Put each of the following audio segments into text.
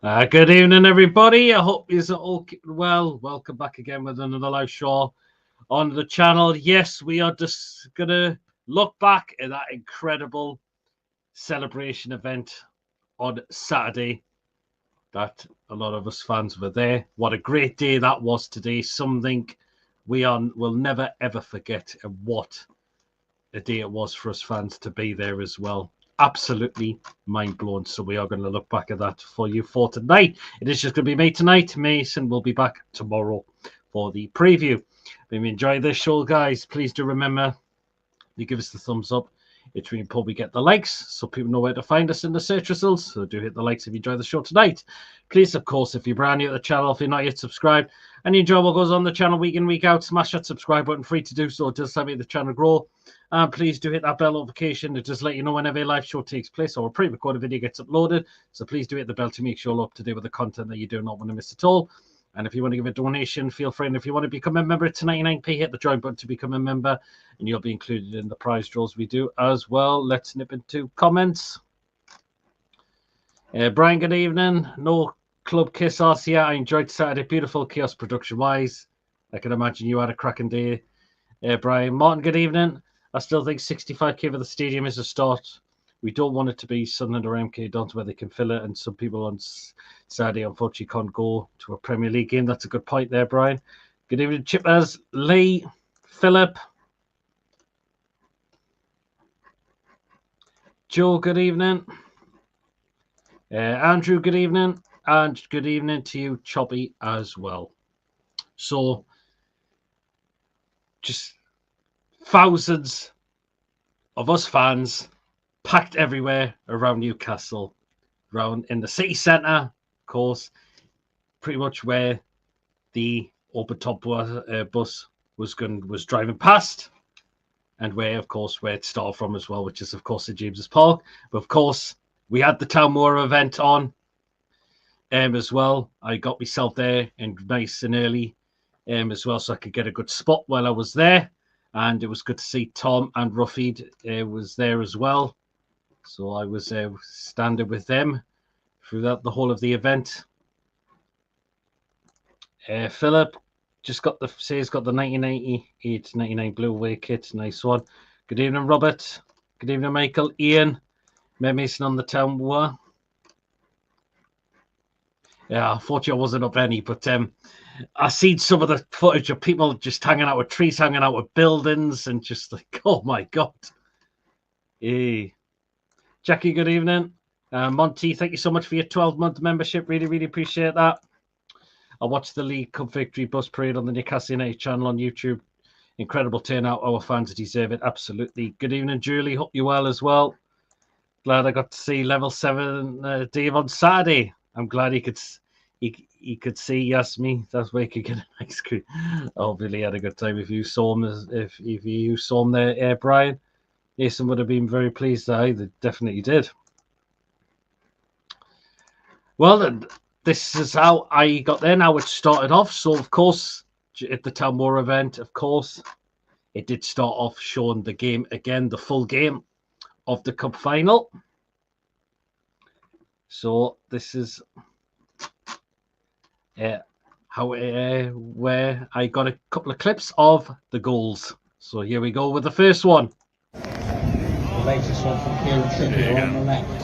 Good evening, everybody. I hope you're all keeping well. Welcome back again with another live show on the channel. Yes, we are just going to look back at that incredible celebration event on Saturday that a lot of us fans were there. What a great day that was today. Something will never, ever forget, and what a day it was for us fans to be there as well. Absolutely mind blown. So we are going to look back at that for you for tonight. It is just going to be me tonight. Mason will be back tomorrow for the preview. If you enjoy this show, guys, please do remember you give us the thumbs up. It's really important we get the likes so people know where to find us in the search results. So do hit the likes if you enjoy the show tonight. Please, of course, if you're brand new to the channel, if you're not yet subscribed and you enjoy what goes on the channel week in, week out, smash that subscribe button. Free to do so. It does help me the channel grow. And please do hit that bell notification to just let you know whenever a live show takes place or a pre-recorded video gets uploaded. So please do hit the bell to make sure you're up to date with the content that you do not want to miss at all. And if you want to give a donation, feel free. And if you want to become a member, it's 99p. Hit the join button to become a member, and you'll be included in the prize draws we do as well. Let's nip into comments. Brian, good evening. No club kiss RCR. I enjoyed Saturday. Beautiful chaos production-wise. I can imagine you had a cracking day. Brian Martin, good evening. I still think 65k for the stadium is a start. We don't want it to be Sunderland or MK Dons where they can fill it, and some people on Saturday unfortunately can't go to a Premier League game. That's a good point there, Brian. Good evening, Chippers, Lee, Philip, Joe, good evening. Andrew, good evening. And good evening to you, Choppy, as well. So, just thousands of us fans packed everywhere around Newcastle, around in the city centre, of course, pretty much where the open top bus was driving past, and where it started from as well, which is of course the James's Park. But of course, we had the Town Moor event on as well. I got myself there and nice and early as well, so I could get a good spot while I was there. And it was good to see Tom and Ruffy was there as well. So I was standing with them throughout the whole of the event. Philip just got the 1998-99 blue away kit. Nice one. Good evening, Robert. Good evening, Michael. Ian. Mason on the Town War. Yeah, unfortunately I wasn't up any, but I seen some of the footage of people just hanging out with trees, hanging out with buildings, and just like, oh my God. Hey. Jackie, good evening. Monty, thank you so much for your 12-month membership. Really, really appreciate that. I watched the League Cup Victory Bus Parade on the Newcastle United channel on YouTube. Incredible turnout. Our fans deserve it. Absolutely. Good evening, Julie. Hope you're well as well. Glad I got to see Level 7 Dave on Saturday. I'm glad he could see Yasmi. That's where he could get an ice cream. Hopefully he had a good time. If you saw him, if you saw him there, Brian, Jason would have been very pleased. They definitely did. Well, this is how I got there. Now it started off. So, of course, at the Town Moor event, of course, it did start off showing the game again, the full game of the cup final. So this is where I got a couple of clips of the goals. So here we go with the first one. The latest one from Kieran Trippier on the left.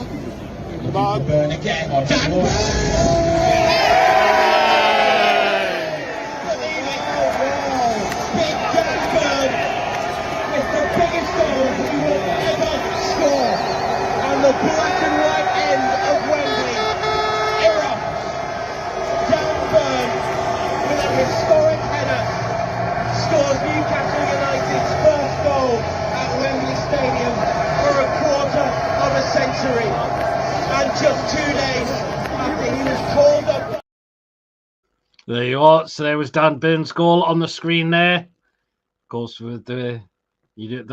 Come on. Burn again. On Big Dan Burn with the biggest goal he will ever score on the black and white end of Wembley. Erupts. Dan Burn with a historic header scores Newcastle United's first goal at Wembley Stadium for a quarter of a century. And just 2 days after he was called up. There you are. So there was Dan Burns' goal on the screen there. Of course, with the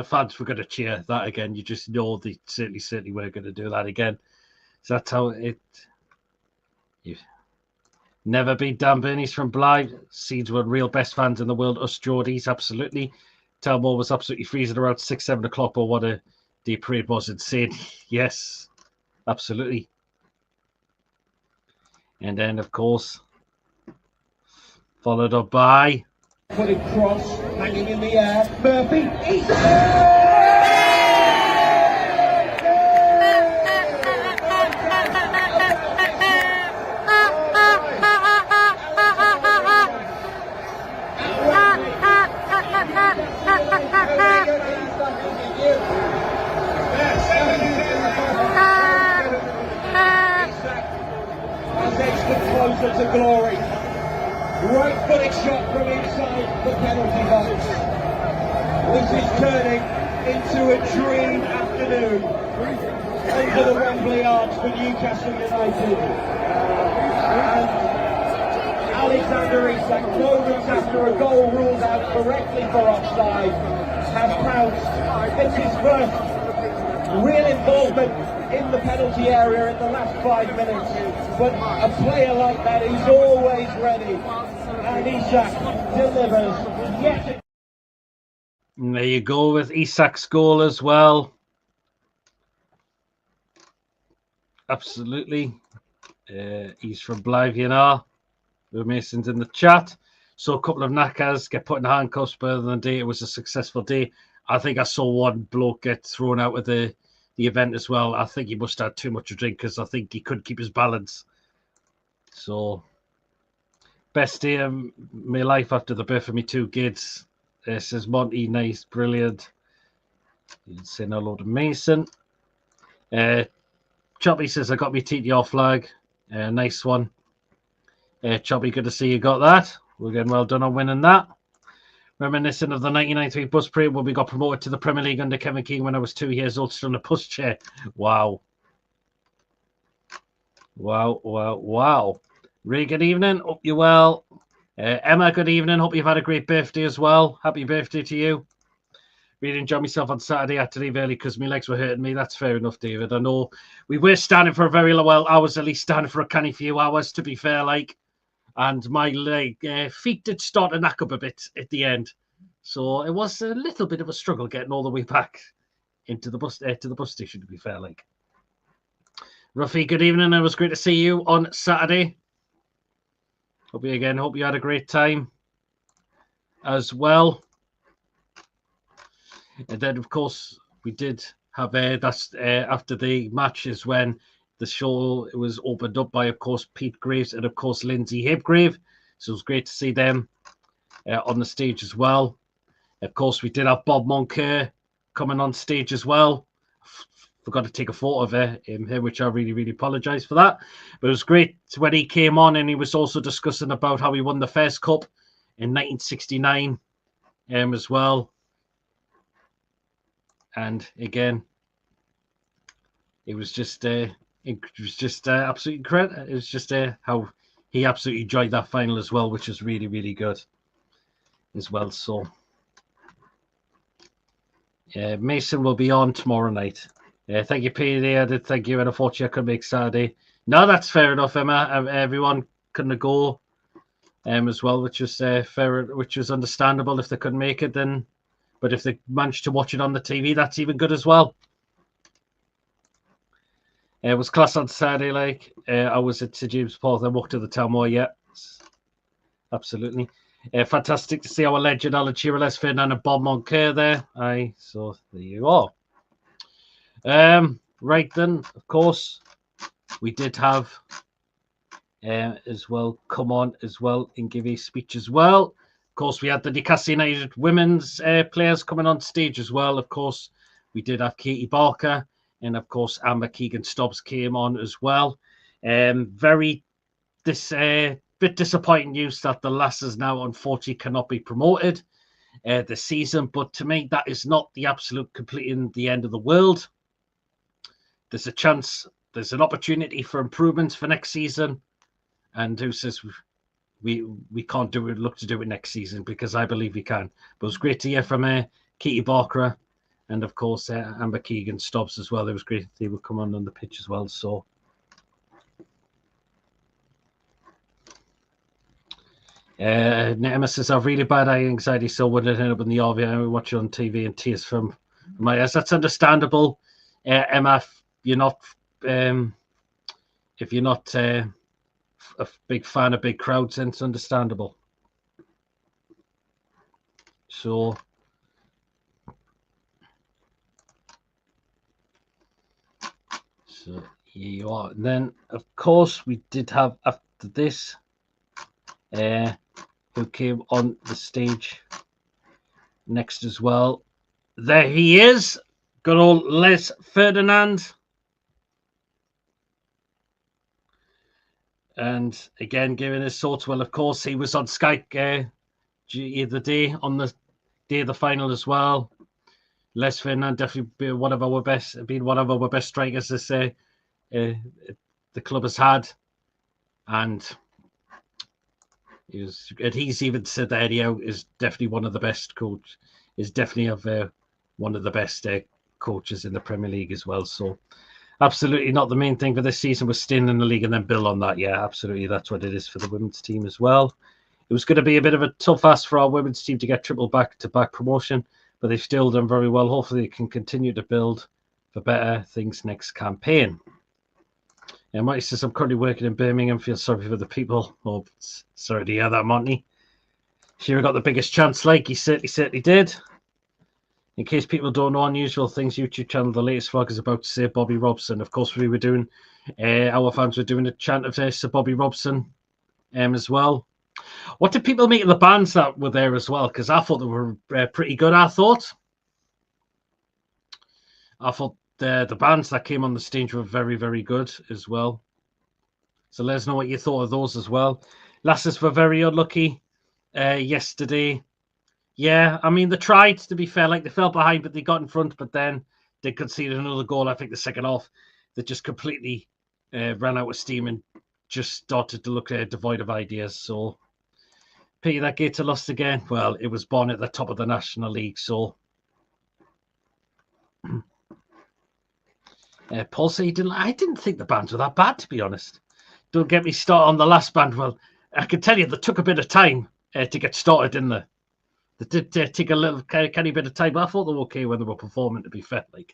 fans were going to cheer that again. You just know they certainly were going to do that again. So that's how it. You've never beat Dan Burn. He's from Blythe. Seeds were real best fans in the world. Us Geordies, absolutely. Town Moor was absolutely freezing around 6-7 o'clock. But what a day parade was insane. Yes. Absolutely. And then, of course, followed up by... Put it cross, hanging in the air. Murphy, closer to glory. Right footed shot from inside the penalty box. This is turning into a dream afternoon under the Wembley Arch for Newcastle United. And Alexander Isak, moments after a goal ruled out correctly for offside, has pounced. It's his first real involvement in the penalty area in the last 5 minutes. But a player like that is always ready. And Isak delivers yet. And there you go with Isak's goal as well. Absolutely. He's from Blythe, you know. Mason's in the chat. So a couple of knackers get put in handcuffs, but other than the day, it was a successful day. I think I saw one bloke get thrown out of the event as well. I think he must have had too much to drink because I think he couldn't keep his balance. So, best day of my life after the birth of me 2 kids. Says Monty, nice, brilliant. You'd say hello to Mason. Choppy says, I got me TTR flag. Nice one. Choppy, good to see you got that. We're getting well done on winning that. Reminiscent of the 1993 bus parade when we got promoted to the Premier League under Kevin Keegan when I was 2 years old, still in a bus chair. Wow. Wow. Ray, good evening. Hope you're well. Emma, good evening. Hope you've had a great birthday as well. Happy birthday to you. Really enjoyed myself on Saturday. I had to leave early because my legs were hurting me. That's fair enough, David. I know we were standing for a very well hours, at least standing for a canny few hours, to be fair, like. And my feet did start to knack up a bit at the end. So it was a little bit of a struggle getting all the way back into the bus to the bus station, to be fair, like. Ruffy, good evening. It was great to see you on Saturday. Hope you had a great time as well. And then, of course, we did have after the match is when the show was opened up by, of course, Pete Graves and, of course, Lindsay Hipgrave. So it was great to see them on the stage as well. Of course, we did have Bob Moncur coming on stage as well. Forgot to take a photo of him, which I really apologise for that. But it was great when he came on and he was also discussing about how he won the first cup in 1969 as well. And again, it was just absolutely incredible. It was just how he absolutely enjoyed that final as well, which was really good as well. So Mason will be on tomorrow night. Thank you, PD. I did thank you, and unfortunately I couldn't make Saturday. No, that's fair enough, Emma. Everyone couldn't go as well, which was fair, which was understandable if they couldn't make it. Then, but if they managed to watch it on the TV, that's even good as well. It was class on Saturday. Like I was at St James Park, then walked to the town more. Yeah, absolutely. Fantastic to see our legend Alan Shearer, Les Ferdinand, and Bob Moncur there. So there you are. Right then, of course, we did have as well come on as well and give a speech as well. Of course, we had the Newcastle United women's players coming on stage as well. Of course, we did have Katie Barker, and of course, Amber Keegan-Stubbs came on as well. Bit disappointing news that the Lasses now unfortunately cannot be promoted this season. But to me, that is not the absolute completing the end of the world. There's a chance, there's an opportunity for improvements for next season. And who says we can't do it, look to do it next season, because I believe we can. But it was great to hear from Katie Barker and, of course, Amber Keegan-Stubbs as well. It was great they would come on the pitch as well. So Emma says, I have really bad eye anxiety, so when it ended up in the RV, I watch it on TV and tears from my eyes. That's understandable, Emma. If you're not a big fan of big crowds, and it's understandable. So here you are. And then, of course, we did have after this, who came on the stage next as well. There he is, good old Les Ferdinand. And again, giving his thoughts. Well, of course, he was on Skype the day on the day of the final as well. Les Ferdinand definitely been one of our best strikers this the club has had, and he's even said that Eddie Howe is definitely one of the best coach. Is definitely one of the best coaches in the Premier League as well. So absolutely not the main thing for this season was staying in the league and then build on that. Yeah, absolutely, that's what it is for the women's team as well. It was going to be a bit of a tough ask for our women's team to get triple back-to-back promotion, but they've still done very well. Hopefully they can continue to build for better things next campaign. And Monty says, I'm currently working in Birmingham. Feel sorry for the people. Oh, sorry to hear that, Monty. Shearer got the biggest chance, like he certainly did. In case people don't know, Unusual Things YouTube channel, the latest vlog is about to say Bobby Robson. Of course, we were doing, our fans were doing a chant of Sir Bobby Robson as well. What did people make of the bands that were there as well? Because I thought they were pretty good, I thought the bands that came on the stage were very, very good as well. So let us know what you thought of those as well. Lasses were very unlucky yesterday. Yeah, I mean, they tried, to be fair. Like, they fell behind, but they got in front. But then they conceded another goal, I think, the second half. They just completely ran out of steam and just started to look devoid of ideas. So, pity that Gator lost again. Well, it was born at the top of the National League, so... Paul said I didn't think the bands were that bad, to be honest. Don't get me started on the last band. Well, I can tell you they took a bit of time to get started, didn't they? They did take a little kind of bit of time, but I thought they were okay when they were performing, to be fair. Like,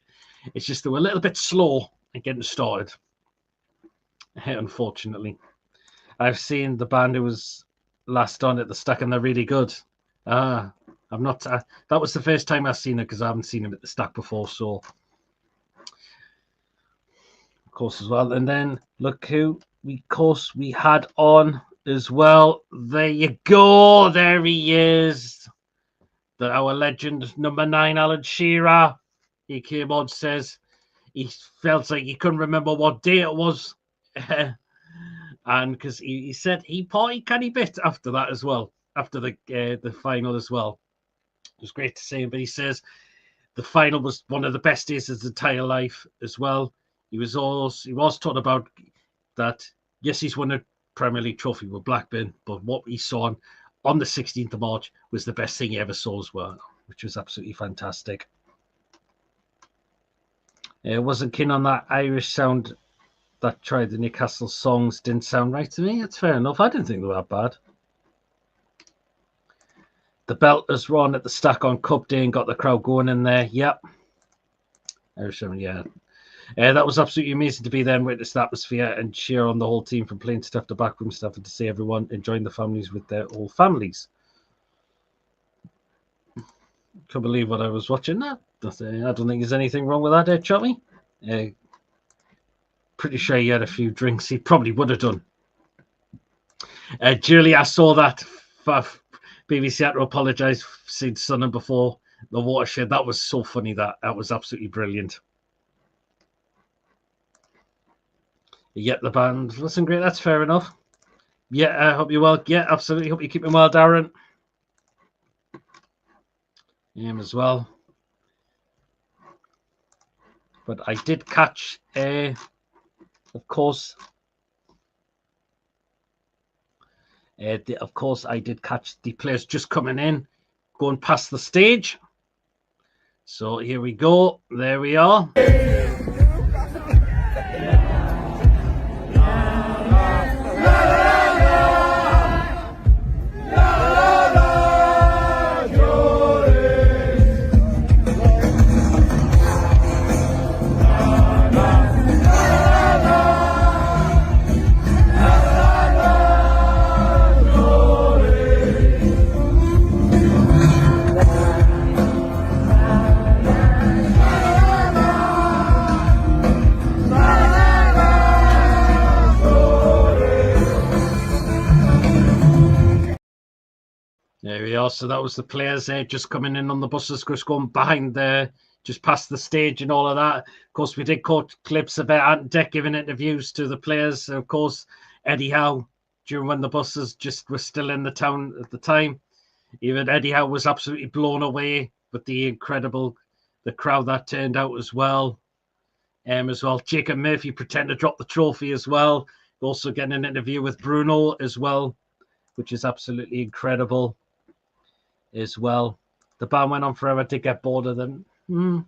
it's just they were a little bit slow in getting started, unfortunately. I've seen the band who was last on at the Stack, and they're really good. I'm not... that was the first time I've seen it, because I haven't seen them at the Stack before, so... Of course, as well. And then, look who we had on as well. There you go. There he is. Our legend, number 9, Alan Shearer. He came on, says he felt like he couldn't remember what day it was. And because he said he partied canny bit after that as well, after the final as well. It was great to see him, but he says the final was one of the best days of his entire life as well. He was talking about that. Yes, he's won a Premier League trophy with Blackburn, but what he saw on the 16th of March was the best thing he ever saw as well, which was absolutely fantastic. It wasn't keen on that Irish sound that tried the Newcastle songs. Didn't sound right to me. That's fair enough. I didn't think they were that bad. The Belters were on at the Stack on Cup Day and got the crowd going in there. Yep. Irish sound, yeah. That was absolutely amazing to be there and witness the atmosphere and cheer on the whole team from playing staff to backroom staff, and to see everyone enjoying the families with their whole families. Can't believe what I was watching that. I don't think there's anything wrong with that, Chummy. Pretty sure he had a few drinks. He probably would have done. Julie, I saw that. BBC had to apologise for seeing Sunham before the watershed. That was so funny. That was absolutely brilliant. Yeah, the band wasn't great. That's fair enough. Yeah, I hope you're well. Yeah, absolutely. Hope you're keeping well, Darren. Him as well. But I did catch, of course, I did catch the players just coming in, going past the stage. So here we go. There we are. are. So that was the players there just coming in on the buses, just going behind there, just past the stage and all of that. Of course, we did caught clips about Ant Deck giving interviews to the players. Of course, Eddie Howe, during when the buses just were still in the town at the time. Even Eddie Howe was absolutely blown away with the crowd that turned out as well. Jacob Murphy pretended to drop the trophy as well. Also getting an interview with Bruno as well, which is absolutely incredible as well. The band went on forever. Did get bored of them. I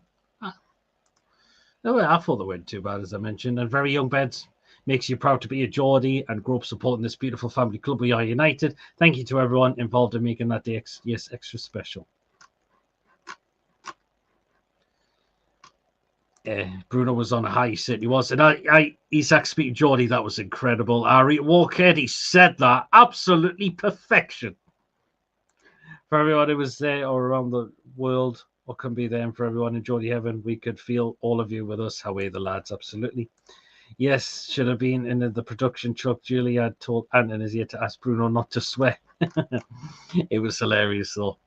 thought they weren't too bad, as I mentioned. And very young beds. Makes you proud to be a Geordie and grow up supporting this beautiful family club. We are united. Thank you to everyone involved in making that day extra special. Bruno was on a high, he certainly was. And Isaac speaking Geordie, that was incredible. Ari Walker, he said that. Absolutely perfection. For everyone who was there or around the world or can be there, and for everyone in Geordie Heaven, we could feel all of you with us. How are the lads? Absolutely. Yes, should have been in the production truck. Julie had told Anton is here to ask Bruno not to swear. It was hilarious, though.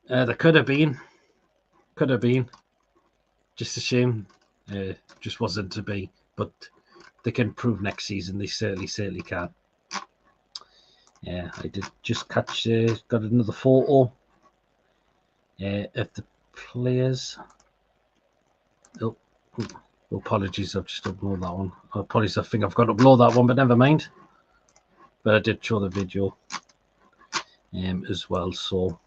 There could have been. Could have been. Just a shame. Just wasn't to be. But they can prove next season. They certainly can. Yeah, I did just catch. Got another photo. Of the players. Oh, apologies. I've just uploaded that one. Apologies. I think I've got to upload that one, but never mind. But I did show the video. As well. So.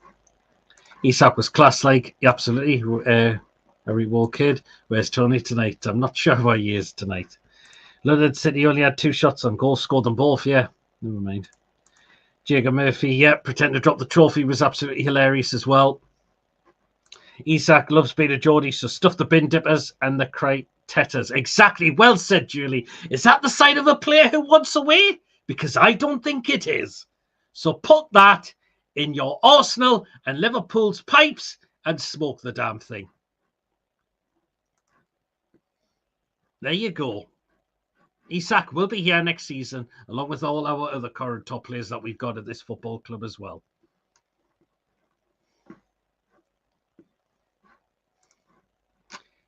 Isak was class, like, absolutely. A reward kid. Where's Tony tonight? I'm not sure where he is tonight. London City only had 2 shots on goal, scored them both, yeah. Never mind. Jacob Murphy, yeah, pretend to drop the trophy was absolutely hilarious as well. Isak loves being a Geordie, so stuff the bin dippers and the cry-tetters. Exactly, well said, Julie. Is that the sign of a player who wants away? Because I don't think it is. So put that in your Arsenal and Liverpool's pipes and smoke the damn thing. There you go. Isak will be here next season, along with all our other current top players that we've got at this football club as well.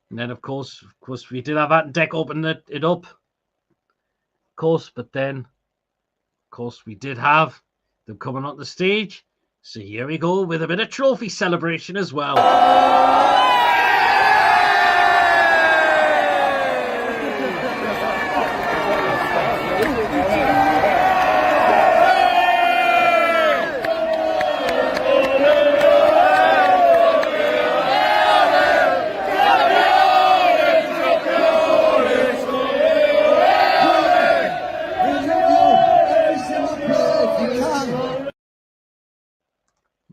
And then, of course, we did have Ant Deck open it up. Of course, but then, of course, we did have them coming on the stage. So here we go with a bit of trophy celebration as well.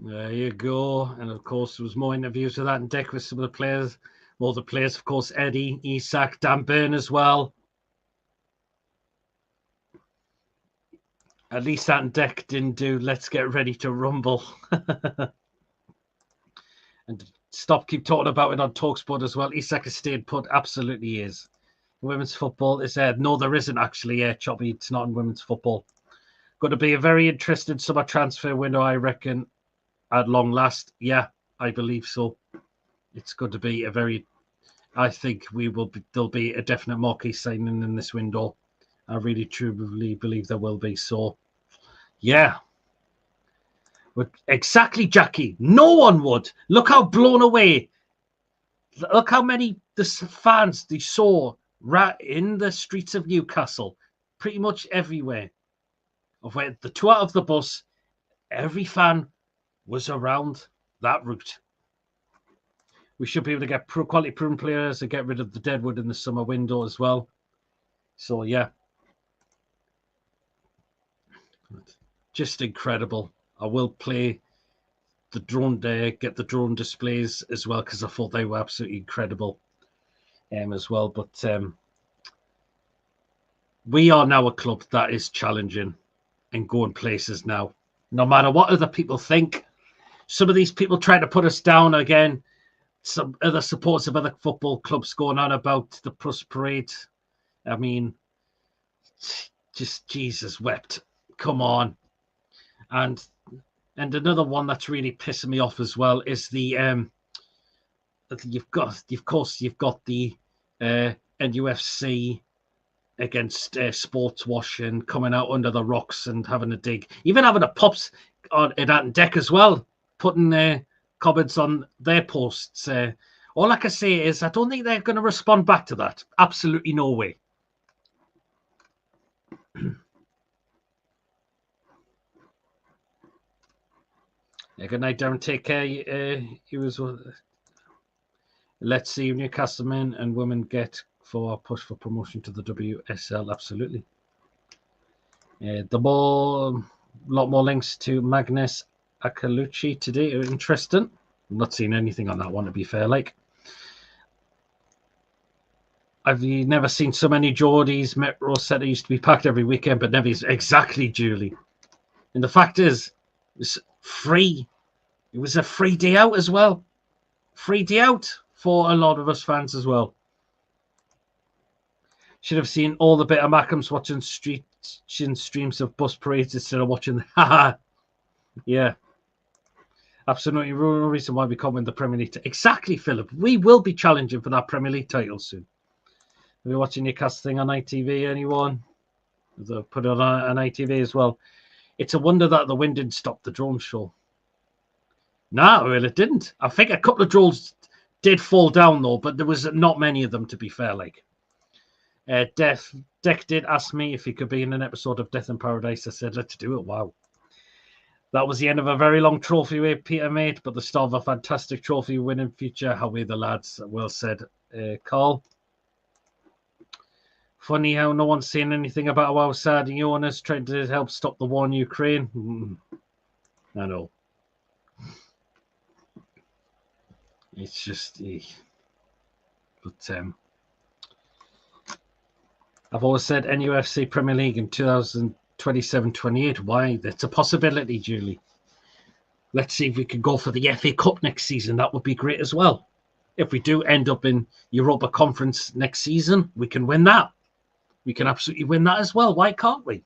There you go. And of course, there was more interviews with that and Deck with some of the players. All the players, of course, Eddie, Isak, Dan Burn as well. At least that Deck didn't do let's get ready to rumble. And keep talking about it on TalkSport as well. Isak has stayed put. Absolutely is. Women's football is there. No, there isn't actually. Yeah, Choppy, it's not in women's football. Going to be a very interesting summer transfer window, I reckon. At long last, yeah, I believe so. It's going to be I think there'll be a definite marquee signing in this window. I really truly believe there will be. So, yeah. But exactly, Jackie. No one would. Look how blown away. Look how many fans they saw right in the streets of Newcastle. Pretty much everywhere. Of where the tour of the bus, every fan was around that route. We should be able to get quality proven players and get rid of the deadwood in the summer window as well. So, yeah. Just incredible. I will play the drone there, get the drone displays as well, because I thought they were absolutely incredible as well. But we are now a club that is challenging and going places now. No matter what other people think, some of these people trying to put us down again. Some other supporters of other football clubs going on about the Plus Parade. I mean, just Jesus wept. Come on. And another one that's really pissing me off as well is the you've got the NUFC against sports washing, coming out under the rocks and having a dig, even having a pops on it at deck as well, putting comments on their posts. All I can say is I don't think they're going to respond back to that. Absolutely no way. Yeah, good night, Darren. Take care. He was. Let's see Newcastle men and women get for push for promotion to the WSL. Absolutely. A lot more links to Magnus Akalucci today. Interesting. I'm not seeing anything on that one, to be fair. Like, I've never seen so many Geordies. Metro Centre used to be packed every weekend, but never exactly, Julie. And the fact is, it's free. It was a free day out as well. Free day out for a lot of us fans as well. Should have seen all the better Mackhams watching streams of bus parades instead of watching. Yeah. Absolutely no reason why we can't win the Premier League. Exactly, Philip. We will be challenging for that Premier League title soon. Are we watching Newcastle thing on ITV, anyone? They'll put it on ITV as well. It's a wonder that the wind didn't stop the drone show. No, well, it didn't. I think a couple of drones did fall down, though, but there was not many of them, to be fair. Like, Deck did ask me if he could be in an episode of Death in Paradise. I said, let's do it. Wow. That was the end of a very long trophy way Peter made, but the start of a fantastic trophy winning future. How we the lads? Well said, Carl. Funny how no one's saying anything about how Saudi owners trying to help stop the war in Ukraine. I know. It's just, but I've always said NUFC Premier League in 2027-28. Why? That's a possibility, Julie. Let's see if we can go for the FA Cup next season. That would be great as well. If we do end up in Europa Conference next season, we can win that. We can absolutely win that as well. Why can't we?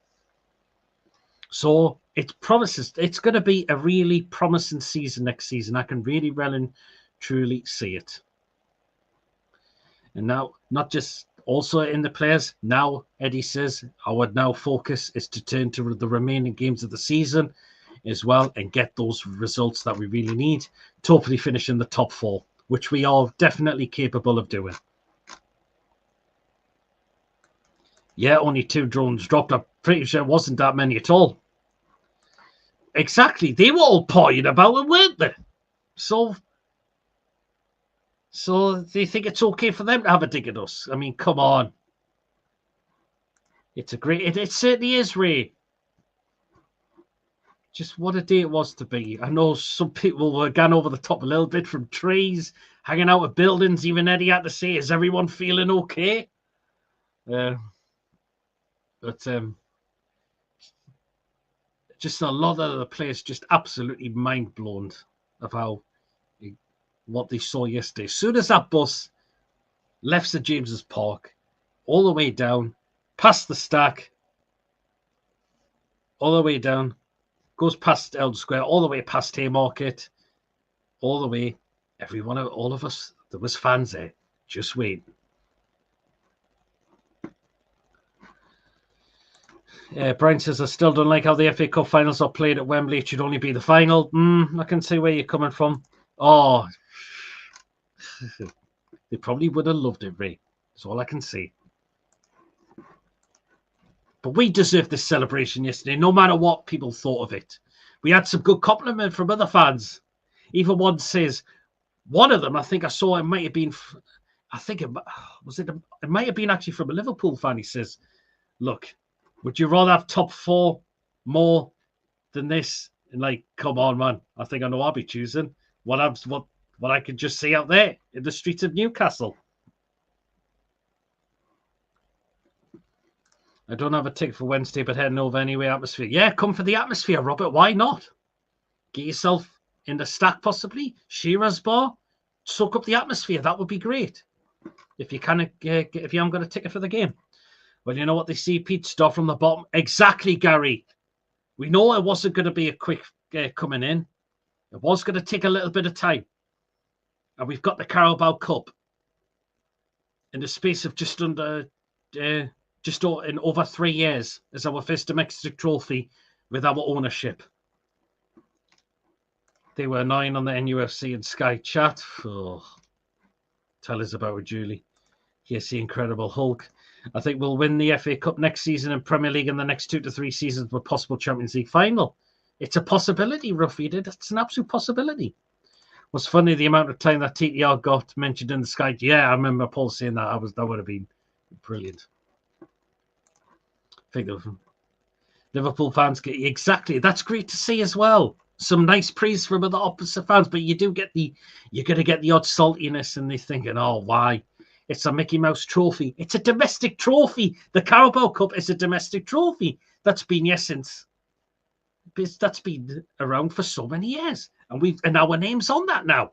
So it promises. It's going to be a really promising season next season. I can really well and truly see it. And now, not just also in the players, now Eddie says our now focus is to turn to the remaining games of the season as well and get those results that we really need to hopefully finish in the top 4, which we are definitely capable of doing. Yeah, only 2 drones dropped. I'm pretty sure it wasn't that many at all. Exactly. They were all partying about it, weren't they? So they think it's okay for them to have a dig at us. I mean, come on. It's a great... It certainly is, Ray. Just what a day it was to be. I know some people were going over the top a little bit from trees, hanging out of buildings. Even Eddie had to say, is everyone feeling okay? But just a lot of the players just absolutely mind blown of what they saw yesterday. As soon as that bus left St James's Park, all the way down, past the stack, all the way down, goes past Eldon Square, all the way past Haymarket, all the way, everyone, all of us, there was fans there, just waiting. Brian says, I still don't like how the FA Cup finals are played at Wembley. It should only be the final. I can see where you're coming from. Oh, they probably would have loved it, Ray. That's all I can say. But we deserved this celebration yesterday, no matter what people thought of it. We had some good compliment from other fans. Even one says, one of them, I think I saw, it might have been, it might have been actually from a Liverpool fan. He says, look, would you rather have top 4 more than this? And like, come on, man. I think I know I'll be choosing what I could just see out there in the streets of Newcastle. I don't have a ticket for Wednesday, but heading over anyway. Atmosphere. Yeah, come for the atmosphere, Robert. Why not? Get yourself in the stack, possibly. Shearer's Bar. Soak up the atmosphere. That would be great. If you haven't got a ticket for the game. Well, you know what they see, Pete? Start from the bottom. Exactly, Gary. We know it wasn't going to be a quick coming in. It was going to take a little bit of time. And we've got the Carabao Cup in the space of just in over 3 years as our first domestic trophy with our ownership. They were 9 on the NUFC and Sky Chat. Oh, tell us about it, Julie. Here's the Incredible Hulk. I think we'll win the FA Cup next season and Premier League in the next 2 to 3 seasons with possible Champions League final. It's a possibility, Ruffy. It's an absolute possibility. What's funny, the amount of time that TTR got mentioned in the Sky. Yeah, I remember Paul saying that. That would have been brilliant. Think of Liverpool fans get exactly. That's great to see as well. Some nice praise from the opposite fans, but you're going to get the odd saltiness, and they're thinking, "Oh, why? It's a Mickey Mouse trophy. It's a domestic trophy. The Carabao Cup is a domestic trophy. That's been that's been around for so many years, and our name's on that now.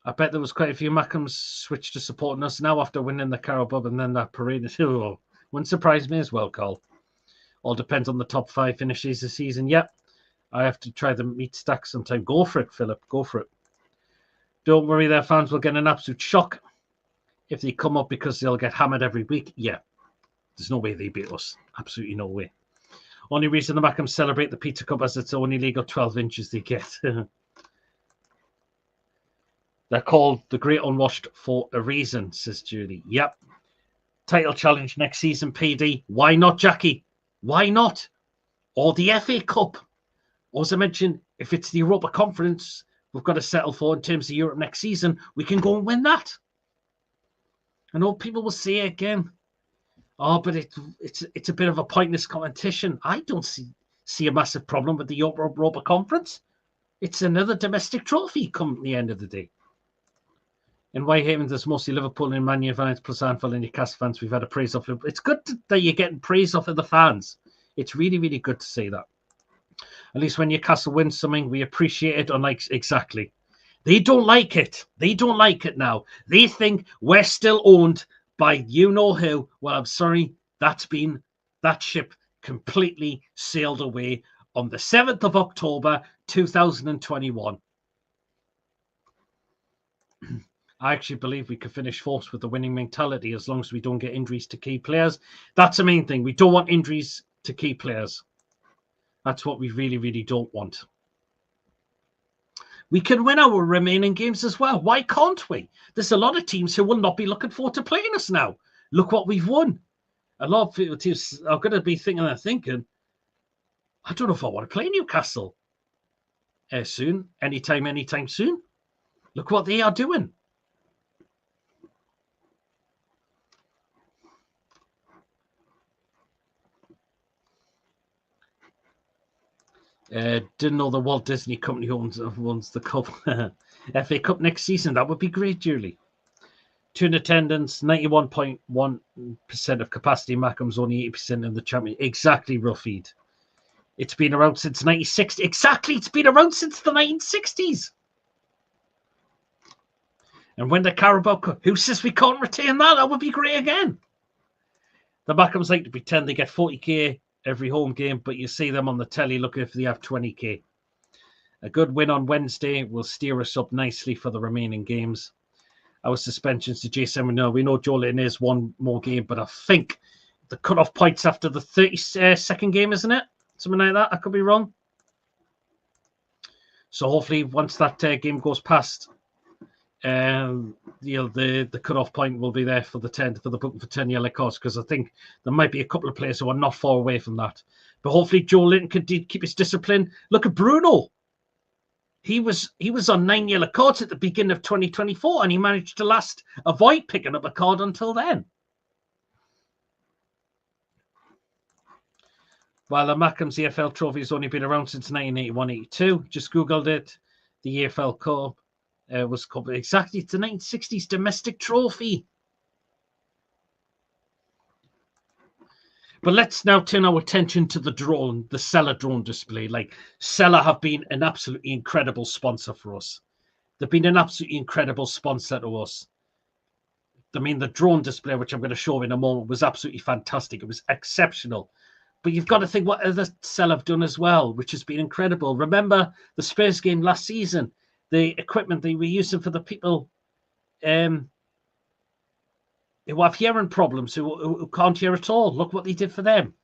I bet there was quite a few Mackhams switched to supporting us now after winning the Carabao and then that parade. Oh, wouldn't surprise me as well, Carl. All depends on the top 5 finishes this season. Yep, I have to try the meat stack sometime. Go for it, Philip. Go for it. Don't worry, their fans will get an absolute shock if they come up because they'll get hammered every week. Yeah, there's no way they beat us. Absolutely no way. Only reason the Mackhams celebrate the Pizza Cup as it's only legal 12 inches they get. They're called the Great Unwashed for a reason, says Julie. Yep. Title challenge next season, PD. Why not, Jackie? Why not? Or the FA Cup. Or as I mentioned, if it's the Europa Conference we've got to settle for in terms of Europe next season, we can go and win that. I know people will say again, oh, but it's a bit of a pointless competition. I don't see a massive problem with the Europa Conference. It's another domestic trophy come the end of the day. In Whitehaven, there's mostly Liverpool and Man United plus Anfield and Newcastle fans. We've had a praise off. It's good that you're getting praise off of the fans. It's really, really good to see that. At least when Newcastle wins something, we appreciate it. Unlike exactly, they don't like it. They don't like it now. They think we're still owned by you know who. Well, I'm sorry, that ship completely sailed away on the 7th of October, 2021. I actually believe we could finish fourth with the winning mentality as long as we don't get injuries to key players. That's the main thing. We don't want injuries to key players. That's what we really, really don't want. We can win our remaining games as well. Why can't we? There's a lot of teams who will not be looking forward to playing us now. Look what we've won. A lot of teams are going to be thinking, I don't know if I want to play Newcastle soon, anytime soon. Look what they are doing. Didn't know the Walt Disney Company owns the cup. FA Cup next season. That would be great, Julie. Toon attendance, 91.1% of capacity. Mackham's only 80% in the champion. Exactly, Ruffeed. It's been around since 1960. Exactly, it's been around since the 1960s. And when the Carabao Cup, who says we can't retain that? That would be great again. The Mackhams like to pretend they get 40k every home game, but you see them on the telly looking if they have 20k. A good win on Wednesday will steer us up nicely for the remaining games. Our suspensions to J7. We know Joe Linton is one more game, but I think the cut-off points after the 32nd game, isn't it? Something like that. I could be wrong. So hopefully once that game goes past, the cut-off point will be there for the booking for 10 yellow cards, because I think there might be a couple of players who are not far away from that. But hopefully Joe Linton can keep his discipline. Look at Bruno. He was on 9 yellow cards at the beginning of 2024, and he managed to avoid picking up a card until then. While the Mackham's EFL trophy has only been around since 1981-82, just Googled it. The EFL Cup was called exactly the 1960s domestic trophy. But let's now turn our attention to the Seller drone display. Like, Seller have been an absolutely incredible sponsor for us. They've been an absolutely incredible sponsor to us. I mean, the drone display, which I'm going to show in a moment, was absolutely fantastic. It was exceptional. But you've got to think what other Cell have done as well, which has been incredible. Remember the Spurs game last season, the equipment they were using for the people who have hearing problems, who can't hear at all. Look what they did for them.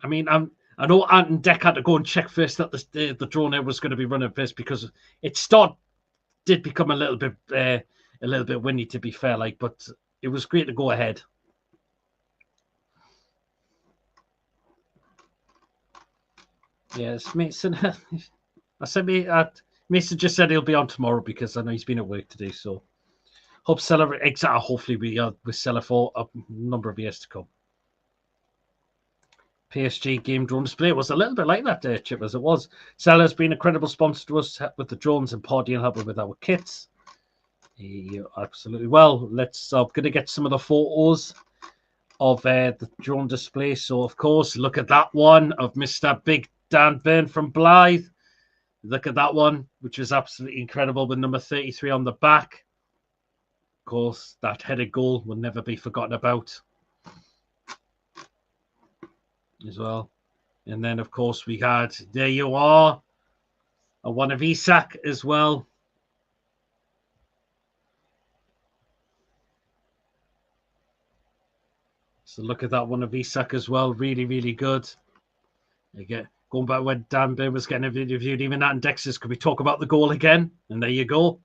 I mean, I know Ant and Deck had to go and check first that the drone air was going to be running first, because it did become a little bit windy, to be fair, but it was great to go ahead. Yes, Mason. Mason just said he'll be on tomorrow because I know he's been at work today. So hope Seller hopefully we are with Seller for a number of years to come. PSG game drone display was a little bit like that there, Chip, as it was. Seller's been a credible sponsor to us with the drones and partying helping with our kits. Absolutely. Well, let's going to get some of the photos of the drone display. So, of course, look at that one of Mr. Big Dan Byrne from Blythe. Look at that one, which was absolutely incredible with number 33 on the back. Of course, that headed goal will never be forgotten about as well. And then, of course, we had, there you are, a one of Isak as well. So look at that one of Isak as well. Really, really good. Again, going back when Dan Byrne was getting interviewed, even that and Dexter's, could we talk about the goal again? And there you go.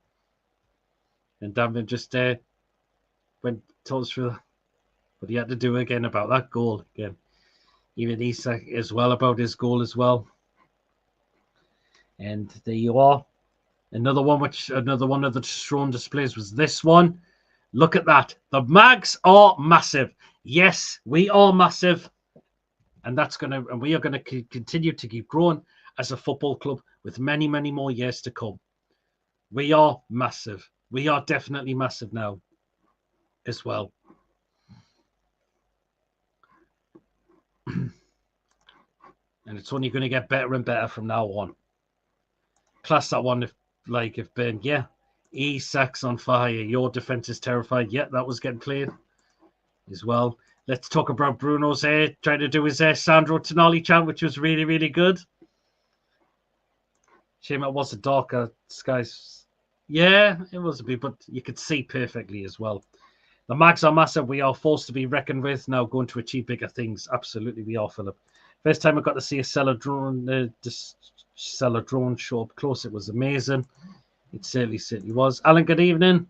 And Dan Byrne just went told us through what he had to do again about that goal again. Even Isak as well about his goal as well. And there you are. Another one of the drone displays was this one. Look at that. The mags are massive. Yes, we are massive. And we are going to continue to keep growing as a football club with many, many more years to come. We are massive. We are definitely massive now as well. And it's only going to get better and better from now on. Class that one if Ben, yeah. Isak's on fire. Your defense is terrified. Yeah, that was getting played as well. Let's talk about Bruno's trying to do his Sandro Tonali chant, which was really, really good. Shame it wasn't darker skies. Yeah, it was a bit, but you could see perfectly as well. The mags are massive. We are forced to be reckoned with now, going to achieve bigger things. Absolutely, we are, Philip. First time I got to see a Seller drone show up close. It was amazing. It certainly was. Alan, good evening.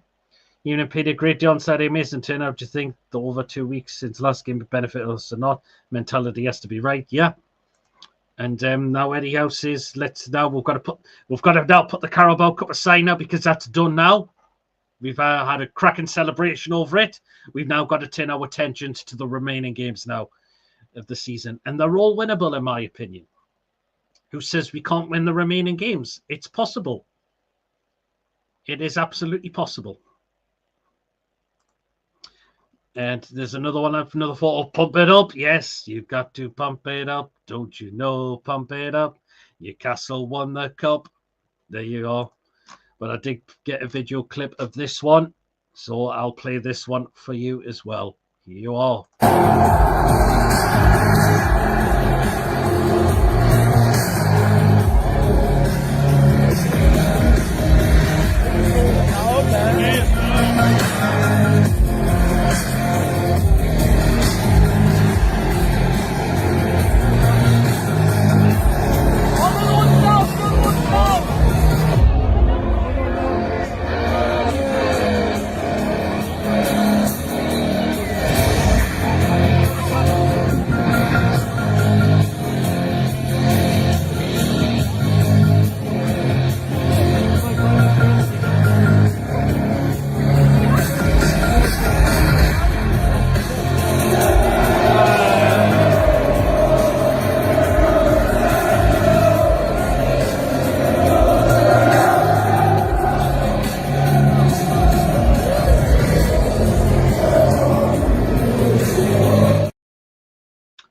Evening, Peter. Great day on Saturday. Amazing turnout. Do you think the over 2 weeks since last game benefit us or not? Mentality has to be right. Yeah. And now Eddie House is. We've got to now put the Carabao Cup aside now, because that's done now. We've had a cracking celebration over it. We've now got to turn our attentions to the remaining games now of the season, and they're all winnable in my opinion. Who says we can't win the remaining games? It's possible. It is absolutely possible. And there's another photo. Pump it up. Yes, you've got to pump it up. Don't you know? Pump it up. Newcastle won the cup. There you are. But I did get a video clip of this one, so I'll play this one for you as well. Here you are.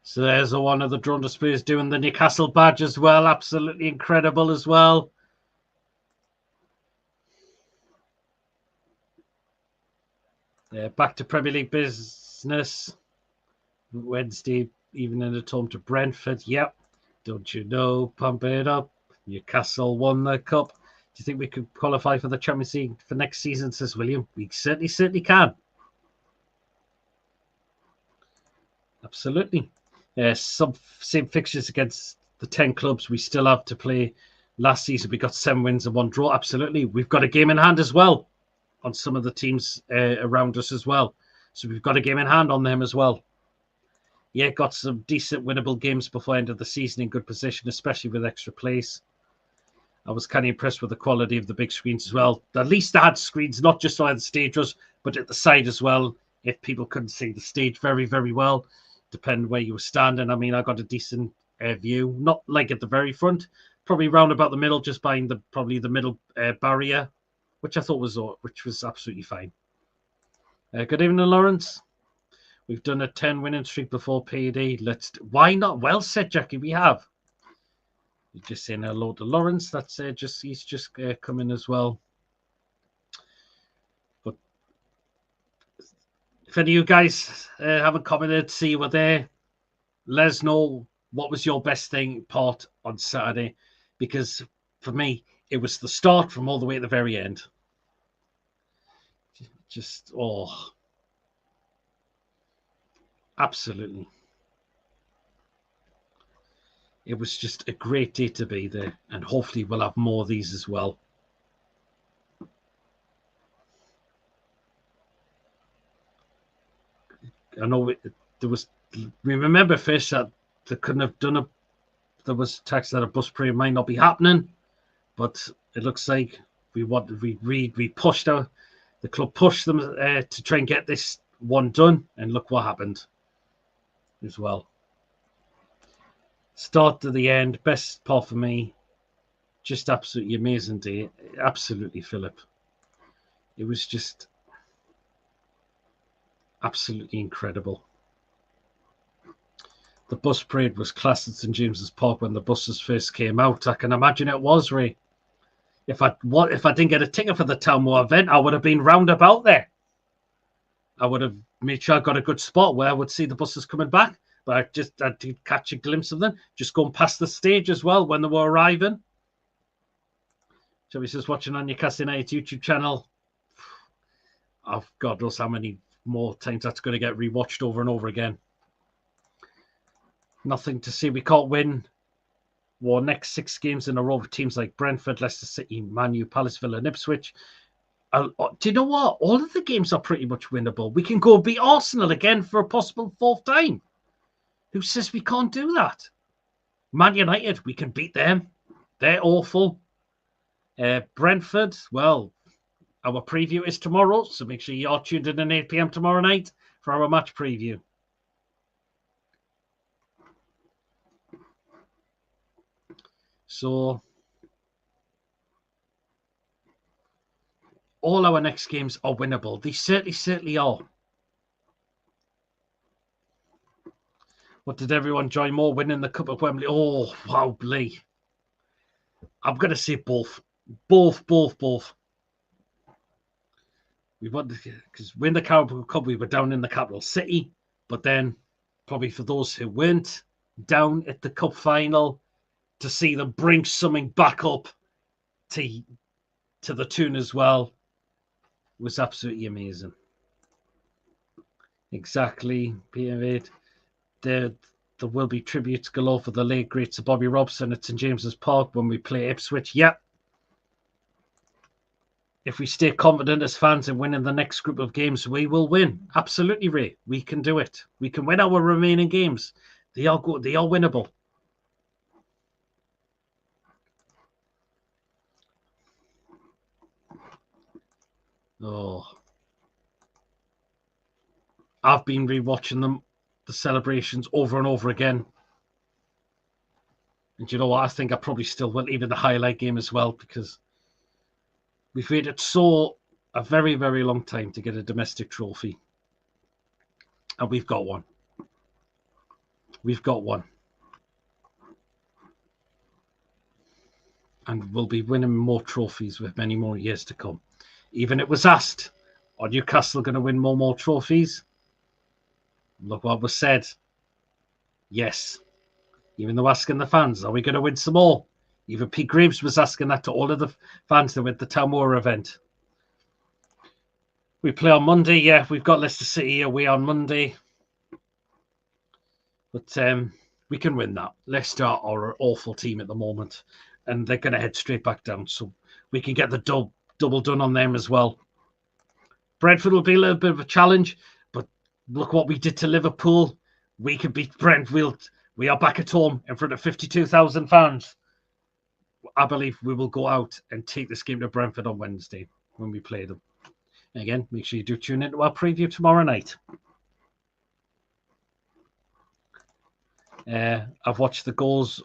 So there's one of the drone displays doing the Newcastle badge as well. Absolutely incredible as well. Yeah, back to Premier League business. Wednesday evening at home to Brentford. Yep. Don't you know? Pump it up. Newcastle won the cup. Do you think we could qualify for the Champions League for next season, says William? We certainly can. Absolutely. Some same fixtures against the 10 clubs we still have to play. Last season, we got 7 wins and 1 draw. Absolutely. We've got a game in hand as well on some of the teams around us as well. So we've got a game in hand on them as well. Yeah, got some decent winnable games before end of the season in good position, especially with extra place. I was kind of impressed with the quality of the big screens as well. At least they had screens, not just where the stage was, but at the side as well. If people couldn't see the stage very, very well, depending where you were standing. I mean, I got a decent view, not like at the very front, probably round about the middle, just behind the middle barrier, which I thought was absolutely fine. Good evening, Lawrence. We've done a 10 winning streak before PD. Why not? Well said, Jackie. We have. You're just saying hello to Lawrence. That's he's just coming as well. But if any of you guys haven't commented, see you were there. Let us know what was your best part on Saturday, because for me it was the start from all the way at the very end. Just absolutely. It was just a great day to be there, and hopefully we'll have more of these as well. I know we remember first that they couldn't have done there was text that a bus parade might not be happening, but it looks like we pushed the club pushed them to try and get this one done, and look what happened as well. Start to the end, best part for me. Just absolutely amazing day. Absolutely, Philip. It was just absolutely incredible. The bus parade was class at St James's Park when the buses first came out. I can imagine it was, Ray. If I didn't get a ticket for the Townmoor event, I would have been round about there. I would have made sure I got a good spot where I would see the buses coming back. But I did catch a glimpse of them, just going past the stage as well when they were arriving. So he's just watching on Newcastle United YouTube channel. God knows how many more times that's going to get rewatched over and over again. Nothing to see. We can't win. Our next 6 games in a row with teams like Brentford, Leicester City, Man U, Palace, Villa, and Ipswich. Do you know what? All of the games are pretty much winnable. We can go beat Arsenal again for a possible 4th time. Who says we can't do that? Man United, we can beat them. They're awful. Brentford, well, our preview is tomorrow, so make sure you are tuned in at 8 p.m. tomorrow night for our match preview. So, all our next games are winnable. They certainly are. What did everyone enjoy more, winning the Cup of Wembley? Oh, wow, Lee. I'm going to say both. Both. We wanted because win the Carabao Cup, we were down in the capital city, but then probably for those who weren't down at the cup final, to see them bring something back up to the Toon as well was absolutely amazing. Exactly, Peter. There will be tributes galore for the late great Sir Bobby Robson at St James's Park when we play Ipswich. Yep. If we stay confident as fans in winning the next group of games, we will win. Absolutely, Ray. We can do it. We can win our remaining games. They are good. They are winnable. Oh, I've been rewatching them, the celebrations over and over again. And you know what? I think I probably still will, even the highlight game as well, because we've waited a very, very long time to get a domestic trophy. And we've got one. We've got one. And we'll be winning more trophies with many more years to come. Even it was asked, are Newcastle going to win more trophies? Look what was said. Yes. Even though asking the fans, are we going to win some more? Even Pete Graves was asking that to all of the fans that were at the Town event. We play on Monday. Yeah, we've got Leicester City away on Monday. But we can win that. Leicester are an awful team at the moment, and they're going to head straight back down. So we can get the double done on them as well. Brentford will be a little bit of a challenge, but look what we did to Liverpool. We can beat Brentford. We are back at home in front of 52,000 fans. I believe we will go out and take this game to Brentford on Wednesday when we play them. Again, make sure you do tune into our preview tomorrow night. I've watched the goals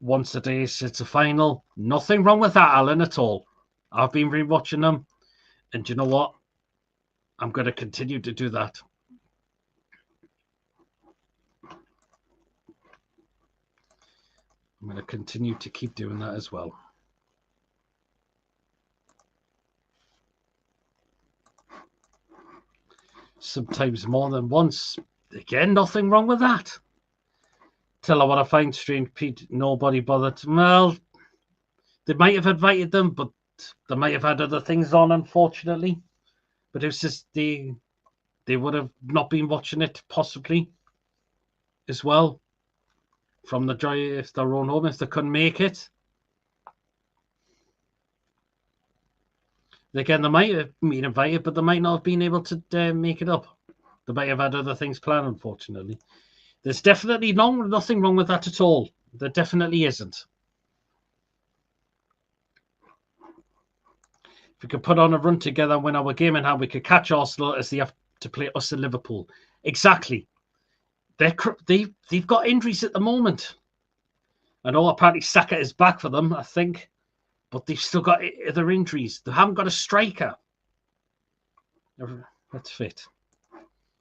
once a day since the final. Nothing wrong with that, Alan, at all. I've been rewatching them, and you know what? I'm going to continue to do that. I'm going to continue to keep doing that as well. Sometimes more than once. Again, nothing wrong with that. Tell her what I find strange, Pete. Nobody bothered. Well, they might have invited them, but they might have had other things on, unfortunately. But it was just they would have not been watching it, possibly, as well. From the joy of their own home, if they couldn't make it. Again, they might have been invited, but they might not have been able to make it up. They might have had other things planned, unfortunately. There's definitely nothing wrong with that at all. There definitely isn't. If we could put on a run together and win our game and how we could catch Arsenal as they have to play us in Liverpool. Exactly. They've got injuries at the moment. I know apparently Saka is back for them, I think, but they've still got other injuries. They haven't got a striker. That's fit.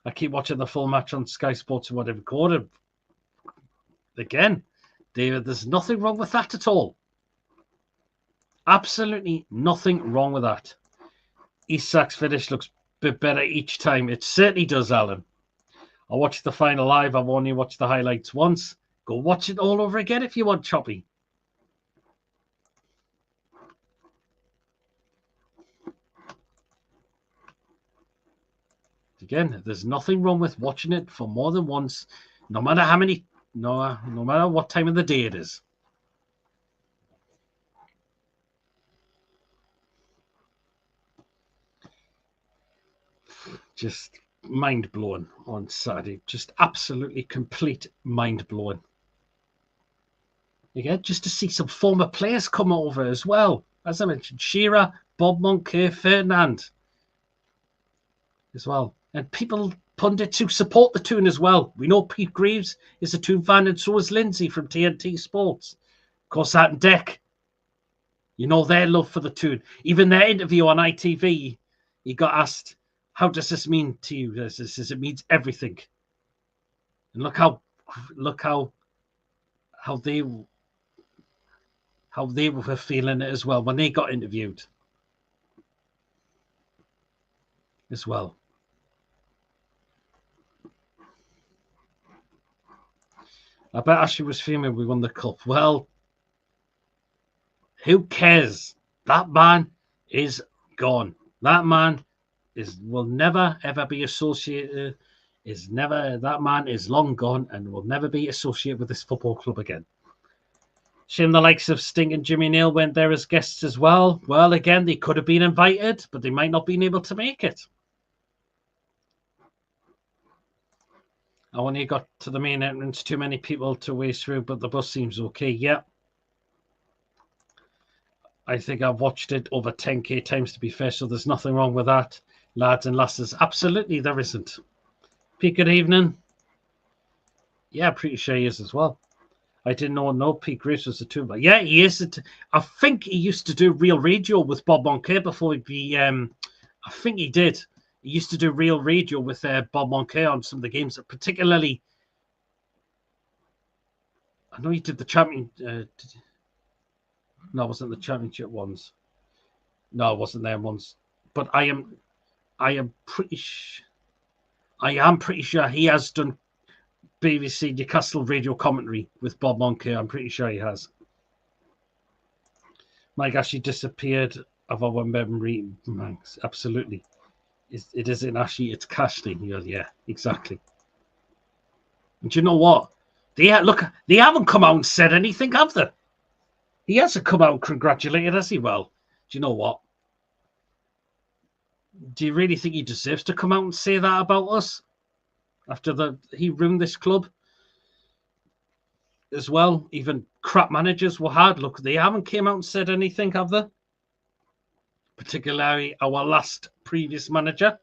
I keep watching the full match on Sky Sports and whatever recorded. Again, David, there's nothing wrong with that at all. Absolutely nothing wrong with that. Isak's finish looks a bit better each time. It certainly does, Alan. I watched the final live. I've only watched the highlights once. Go watch it all over again if you want, Choppy. Again, there's nothing wrong with watching it for more than once, no matter how many, no matter what time of the day it is. Just mind-blowing on Saturday. Just absolutely complete mind-blowing. Again, just to see some former players come over as well. As I mentioned, Shearer, Bob Monkey, Ferdinand as well. And people, pundits who support the Toon as well. We know Pete Graves is a Toon fan, and so is Lindsay from TNT Sports. Of course, that and Deck. You know their love for the Toon. Even their interview on ITV, he got asked, how does this mean to you? It means everything. And look how they were feeling it as well when they got interviewed as well. I bet Ashley was fuming we won the cup. Well, who cares? That man is gone. That man will never ever be associated. That man is long gone and will never be associated with this football club again. Shame the likes of Sting and Jimmy Neal went there as guests as well. Well, again, they could have been invited, but they might not have been able to make it. I only got to the main entrance, too many people to waste through, but the bus seems okay. Yeah. I think I've watched it over 10k times, to be fair, so there's nothing wrong with that, lads and lasses. Absolutely, there isn't. Pete, good evening. Yeah, pretty sure he is as well. I didn't know Pete Graves was a Toon, but yeah, he is. I think he used to do Real Radio with Bob Monkey before he'd be. I think he did. He used to do Real Radio with Bob Monkey on some of the games, particularly. I know he did the champion. No, it wasn't the championship ones. No, it wasn't them ones. But I am pretty sure. I am pretty sure he has done BBC Newcastle radio commentary with Bob Monkey. I'm pretty sure he has. Mike actually disappeared of our memory. Absolutely. It isn't Ashley, it's Cashley. Yeah, exactly. And do you know what? They haven't come out and said anything, have they? He hasn't come out and congratulated, has he? Well, do you know what? Do you really think he deserves to come out and say that about us after he ruined this club as well? Even crap managers were hard. Look, they haven't came out and said anything, have they? Particularly our previous manager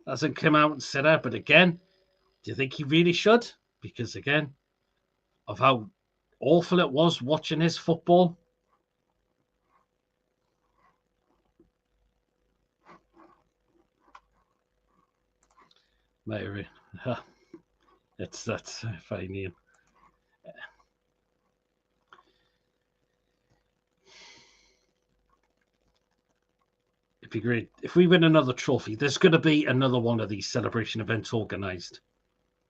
hasn't come out and said that. But again, do you think he really should? Because again, of how awful it was watching his football. Maybe. That's fine. It'd be great. If we win another trophy, there's going to be another one of these celebration events organised.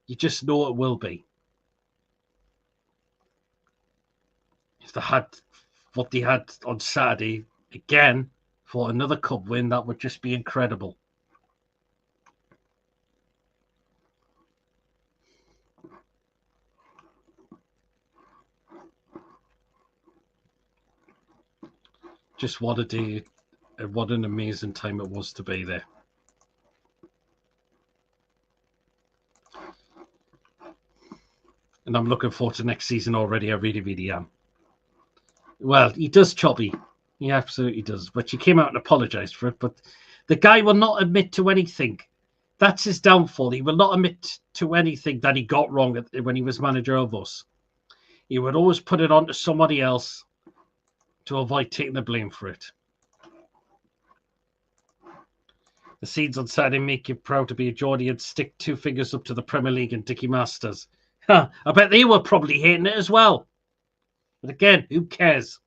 You just know it will be. If they had what they had on Saturday again for another cup win, that would just be incredible. Just what a day, what an amazing time it was to be there. And I'm looking forward to next season already. I really, really am. Well, he does, Choppy. He absolutely does. But she came out and apologised for it. But the guy will not admit to anything. That's his downfall. He will not admit to anything that he got wrong when he was manager of us. He would always put it on to somebody else to avoid taking the blame for it. The scenes on Saturday make you proud to be a Geordie and stick 2 fingers up to the Premier League and Dickie Masters. I bet they were probably hating it as well. But again, who cares?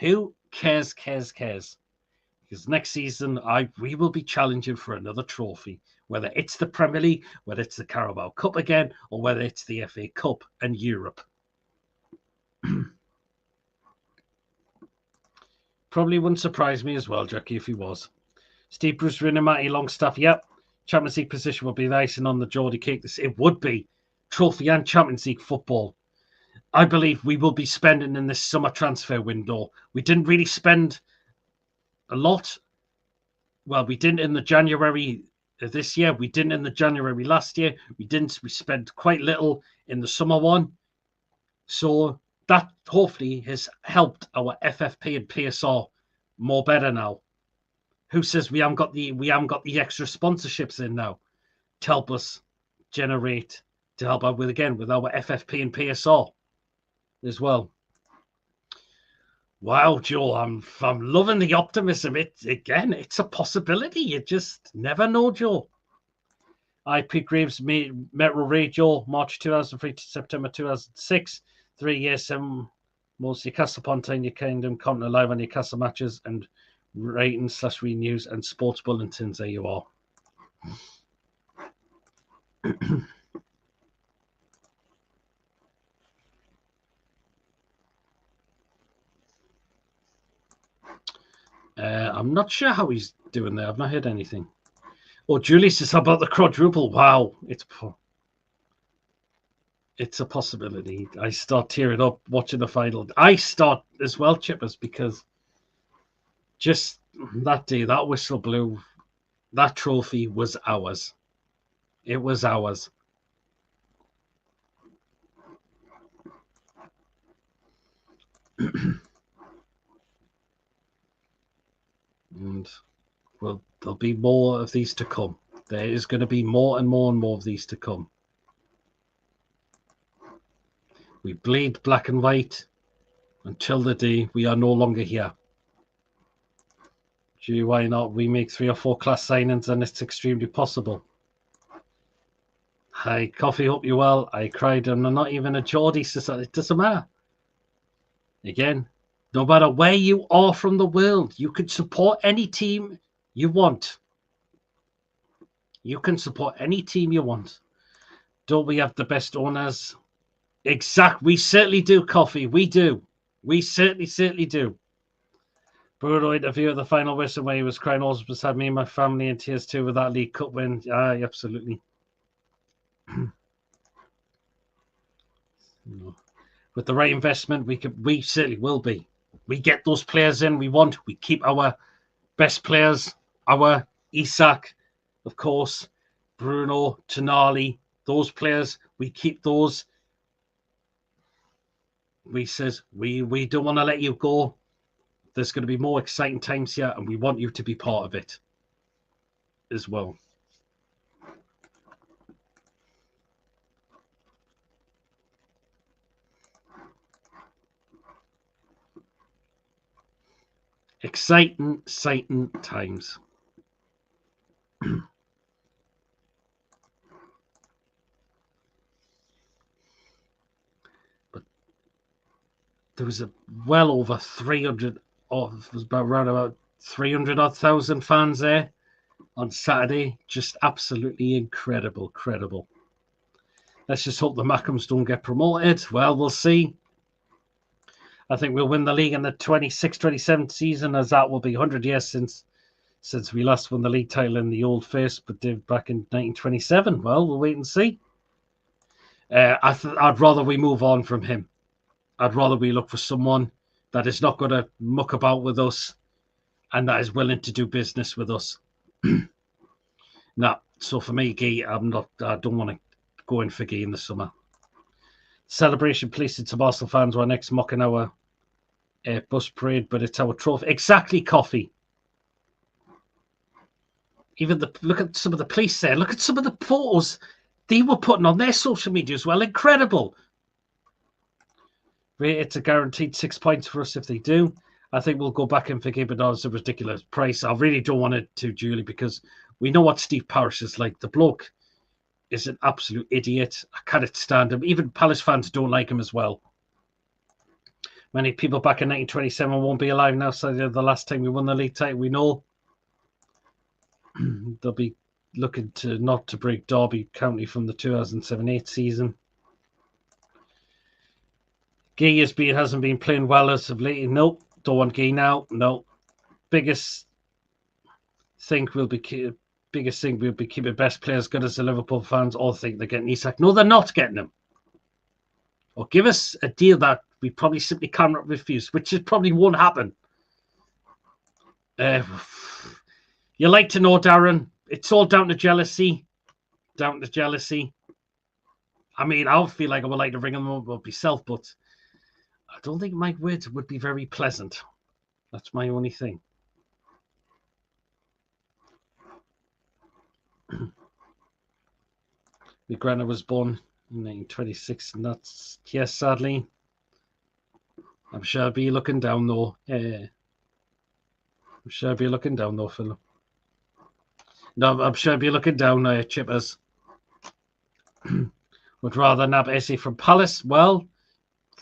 Who cares? Because next season, we will be challenging for another trophy, whether it's the Premier League, whether it's the Carabao Cup again, or whether it's the FA Cup and Europe. Probably wouldn't surprise me as well, Jackie, if he was. Steve Bruce, Rinner, Matty Longstaff, yep. Champions League position would be the icing on the Geordie cake. It would be. Trophy and Champions League football. I believe we will be spending in this summer transfer window. We didn't really spend a lot. Well, we didn't in the January this year. We didn't in the January last year. We spent quite little in the summer one. So that hopefully has helped our FFP and PSR more better now. Who says we haven't got the extra sponsorships in now to help us generate, to help out with our FFP and PSR as well. Wow, Joe, I'm loving the optimism. It's a possibility. You just never know, Joe. IP Graves Metro Radio, March 2003 to September 2006. 3 years, 7 most Newcastle upon time, your kingdom, comment live on Newcastle matches and ratings / news and sports bulletins. There you are. I'm not sure how he's doing there. I've not heard anything. Oh, Julie says, how about the quadruple? Wow, it's a possibility. I start tearing up watching the final. I start as well, Chippers, because just that day, that whistle blew, that trophy was ours. It was ours. And well, there'll be more of these to come. There is going to be more and more and more of these to come. We bleed black and white until the day we are no longer here. Gee, why not? We make 3 or 4 class signings and it's extremely possible. Hi, Coffee, hope you're well. I cried and I'm not even a Geordie, so it doesn't matter. Again, no matter where you are from the world, you can support any team you want. You can support any team you want. Don't we have the best owners? We certainly do, Coffee. We do. We certainly do. Bruno interview at the final whistle where he was crying all beside me and my family in tears too with that League Cup win. Absolutely. With the right investment, we certainly will be. We get those players in we want. We keep our best players, our Isak, of course, Bruno, Tonali, those players. We keep those. We says we don't want to let you go. There's going to be more exciting times here, and we want you to be part of it as well. Exciting times. But there was well over 300, or it was around about 300,000 fans there on Saturday. Just absolutely incredible. Let's just hope the Mackhams don't get promoted. Well, we'll see. I think we'll win the league in the 26-27 season, as that will be 100 years since we last won the league title in the old face, but back in 1927. Well, we'll wait and see. I'd rather we move on from him. I'd rather we look for someone that is not going to muck about with us and that is willing to do business with us. So for me, Guy, I don't want to go in for Guy in the summer. Celebration police and some Arsenal fans were next mocking our bus parade, but it's our trophy. Exactly, Coffee. Even look at some of the police there. Look at some of the photos they were putting on their social media as well. Incredible. It's a guaranteed 6 points for us if they do. I think we'll go back and forgive it as a ridiculous price. I really don't want it to, Julie, because we know what Steve Parish is like. The bloke is an absolute idiot. I can't stand him. Even Palace fans don't like him as well. Many people back in 1927 won't be alive now. So the last time we won the league title, we know they'll be looking not to break Derby County from the 2007-8 season. Guy hasn't been playing well as of late. Nope, don't want Guy now. No, biggest thing we'll be keeping best players good as the Liverpool fans all think they're getting Isak. No, they're not getting him. Or give us a deal that we probably simply cannot refuse, which probably won't happen. You like to know, Darren, it's all down to jealousy. I mean, I feel like I would like to ring him up myself, but I don't think my words would be very pleasant. That's my only thing. My granddad was born in 1926, and that's, yes, sadly. I'm sure I'll be looking down, though. I'm sure I'll be looking down, though, Philip. No, I'm sure I'll be looking down, Chippers. Would rather nab Essie from Palace. Well,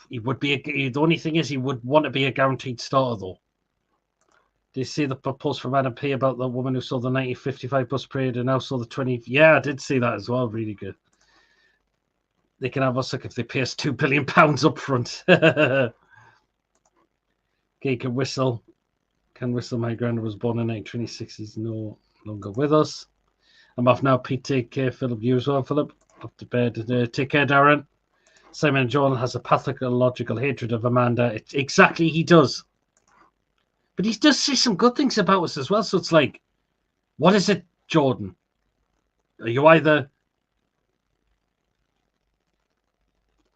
he would be. The only thing is, he would want to be a guaranteed starter, though. Did you see the post from Adam P about the woman who saw the 1955 bus parade and now saw the 20? Yeah, I did see that as well. Really good. They can have us like if they pay us £2 billion up front. Okay, can whistle. My granddad was born in 1926. He's no longer with us. I'm off now. Pete, take care. Philip, you as well, Philip. Off to bed. Take care, Darren. Simon John has a pathological hatred of Amanda. Exactly, he does. But he does say some good things about us as well. So it's like, what is it, Jordan? Are you either...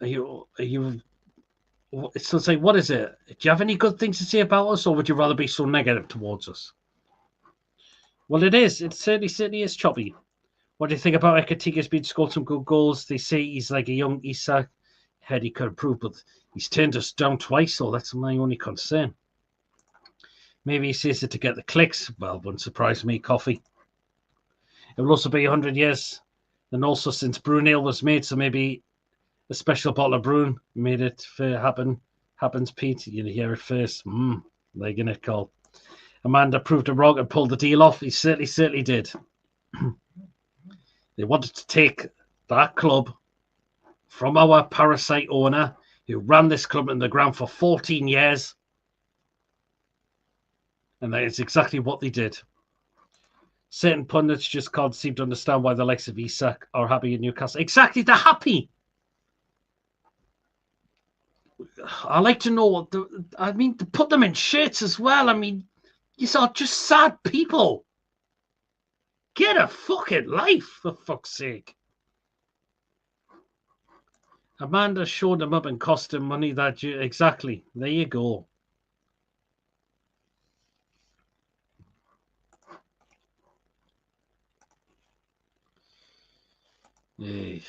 Are you... So it's like, what is it? Do you have any good things to say about us, or would you rather be so negative towards us? Well, it is. It certainly is choppy. What do you think about Ekatiga's been scored some good goals? They say he's like a young Isak. Head he could improve, but he's turned us down twice, so that's my only concern. Maybe he says it to get the clicks. Well, wouldn't surprise me, Coffee. It will also be 100 years, and also since Brunel was made, so maybe a special bottle of Brune made it happens, Pete. You hear it first. Like in it, call. Amanda proved him wrong and pulled the deal off. He certainly did. They wanted to take that club from our parasite owner who ran this club in the ground for 14 years. And that is exactly what they did. Certain pundits just can't seem to understand why the likes of Isak are happy in Newcastle. Exactly, they're happy. I like to know what to put them in shirts as well. I mean, these are just sad people. Get a fucking life, for fuck's sake. Amanda showed them up and cost him money exactly. There you go. Hey.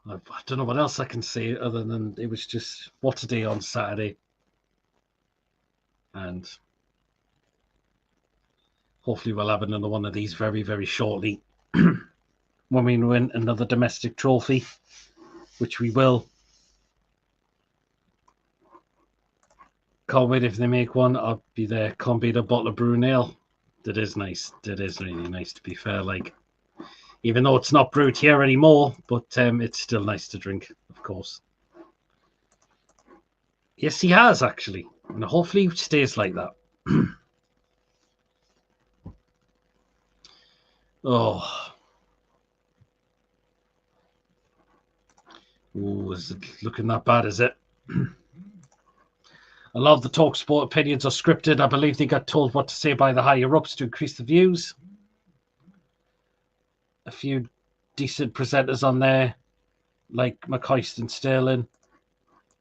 I don't know what else I can say other than it was just what a day on Saturday. And hopefully we'll have another one of these very, very shortly when we win another domestic trophy, which we will. Can't wait if they make one. I'll be there. Can't beat a bottle of brew ale. That is nice. That is really nice, to be fair. Like, even though it's not brewed here anymore, but it's still nice to drink, of course. Yes, he has, actually. And hopefully it stays like that. Oh. Oh, is it looking that bad, is it? A lot of the TalkSport opinions are scripted. I believe they got told what to say by the higher-ups to increase the views. A few decent presenters on there, like McCoist and Sterling.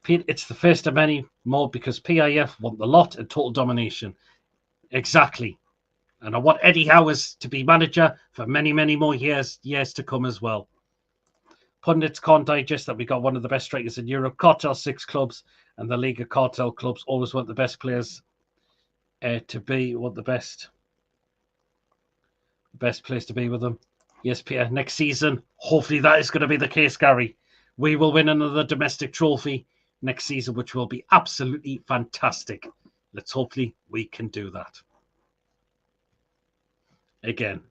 It's the first of many more because PIF want the lot and total domination. Exactly. And I want Eddie Howes to be manager for many, many more years to come as well. Pundits can't digest that we got one of the best strikers in Europe. Cartel 6 clubs and the League of Cartel clubs always want the best players to be the best place to be with them. Yes, Peter, next season, hopefully that is going to be the case, Gary. We will win another domestic trophy next season, which will be absolutely fantastic. Let's hopefully we can do that. Again,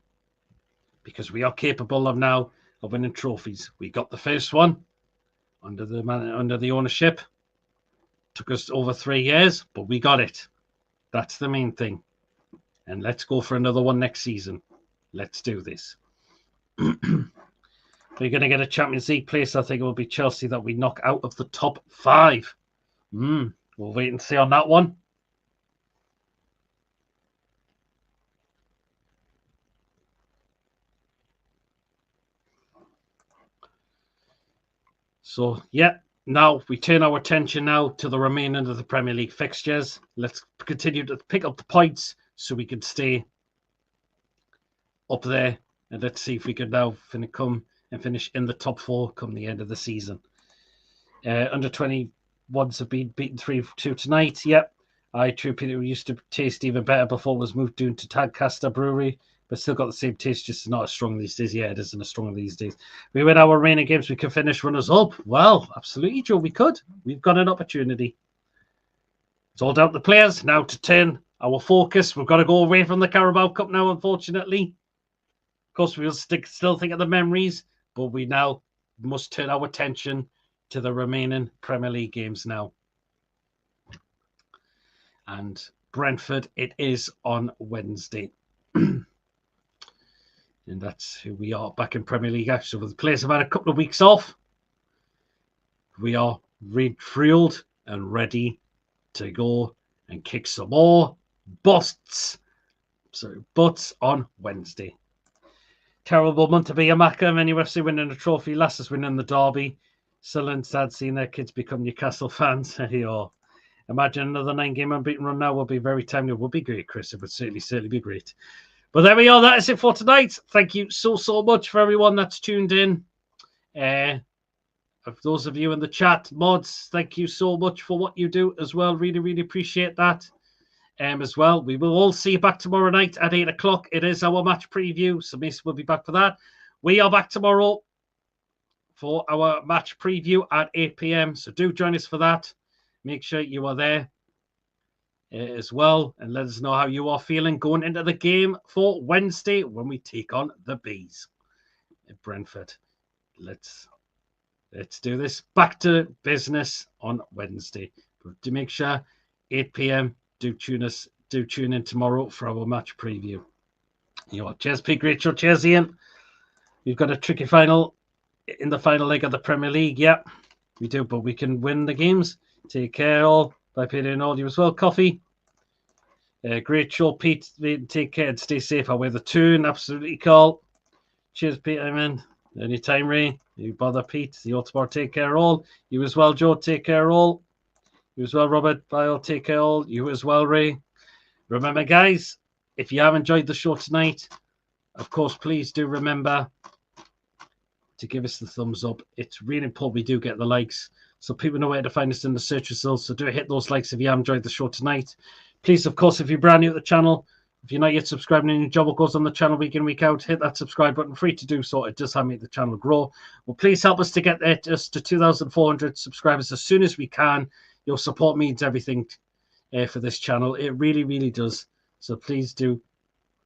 because we are capable of now of winning trophies. We got the first one under the ownership. Took us over 3 years, but we got it. That's the main thing. And let's go for another one next season. Let's do this. We're going to get a Champions League place. I think it will be Chelsea that we knock out of the top 5. We'll wait and see on that one. So, yeah, now we turn our attention now to the remaining of the Premier League fixtures. Let's continue to pick up the points so we can stay up there. And let's see if we can now finish in the top 4 come the end of the season. Under 21s have been beaten 3-2 tonight. Yep. True Peter used to taste even better before it was moved down to Tadcaster Brewery, but still got the same taste, just not as strong these days. Yeah, it isn't as strong these days. We win our remaining games, we can finish runners up. Well, absolutely, Joe, we could. We've got an opportunity. It's all down to the players. Now to turn our focus. We've got to go away from the Carabao Cup now, unfortunately. Of course, we'll still think of the memories, but we now must turn our attention to the remaining Premier League games now. And Brentford, it is on Wednesday. And that's who we are back in Premier League action. So the players have had a couple of weeks off. We are refueled and ready to go and kick some more butts on Wednesday. Terrible month to be a Macca. Many UFC winning a trophy. Lasses winning the derby. Still and sad seeing their kids become Newcastle fans. Imagine another 9-game unbeaten run now would be very timely. It would be great, Chris. It would certainly be great. But there we are. That is it for tonight. Thank you so much for everyone that's tuned in. For those of you in the chat, mods, thank you so much for what you do as well. Really, really appreciate that. As well, we will all see you back tomorrow night at 8 o'clock. It is our match preview, so Mason will be back for that. We are back tomorrow for our match preview at 8 p.m. So do join us for that. Make sure you are there as well, and let us know how you are feeling going into the game for Wednesday when we take on the Bees at Brentford. Let's do this. Back to business on Wednesday. But to make sure 8 p.m. do tune in tomorrow for our match preview. Cheers, Pete. Rachel. Cheers, Ian. We've got a tricky final in the final leg of the Premier League. Yeah, we do, but we can win the games. Take care, all. By Peter and all you as well. Coffee. Great show, Pete. Take care and stay safe. I'll wear the Toon. Absolutely, Carl. Cheers, Pete. Amen. Anytime, Ray. You bother, Pete. The Autobar. Take care, all. You as well, Joe. Take care, all. You as well, Robert. Bye, all. Take care, all. You as well, Ray. Remember, guys, if you have enjoyed the show tonight, of course, please do remember to give us the thumbs up. It's really important we do get the likes, so people know where to find us in the search results. So do hit those likes if you have enjoyed the show tonight. Please, of course, if you're brand new to the channel, if you're not yet subscribing and your job goes on the channel week in, week out, hit that subscribe button. Free to do so. It does help make the channel grow. Well, please help us to get there just to 2,400 subscribers as soon as we can. Your support means everything for this channel. It really, really does. So please do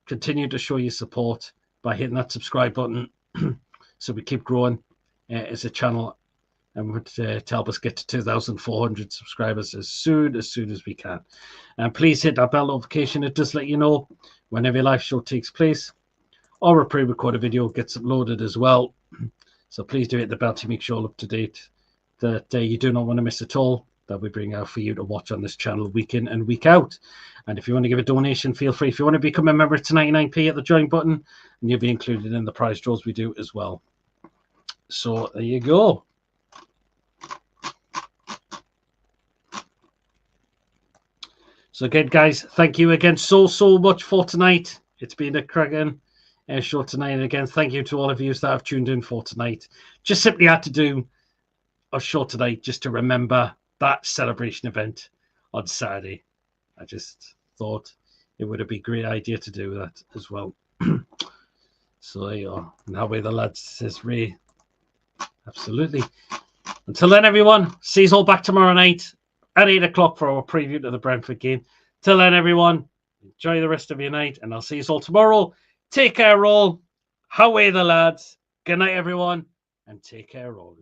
continue to show your support by hitting that subscribe button so we keep growing as a channel, and would to help us get to 2,400 subscribers as soon as we can. And please hit that bell notification. It does let you know whenever a live show takes place or a pre-recorded video gets uploaded as well. So please do hit the bell to make sure all up to date, that you do not want to miss at all, that we bring out for you to watch on this channel week in and week out. And if you want to give a donation, feel free. If you want to become a member, it's 99p at the join button, and you'll be included in the prize draws we do as well. So there you go. So again, guys, thank you again so much for tonight. It's been a cracking show tonight. And again, thank you to all of you that have tuned in for tonight. Just simply had to do a show tonight just to remember that celebration event on Saturday. I just thought it would be a great idea to do that as well. So there you are. And how way the lads, says Ray. Absolutely. Until then, everyone, see you all back tomorrow night at 8 o'clock for our preview to the Brentford game. Till then, everyone, enjoy the rest of your night, and I'll see you all tomorrow. Take care, all. How are the lads? Good night, everyone, and take care, all.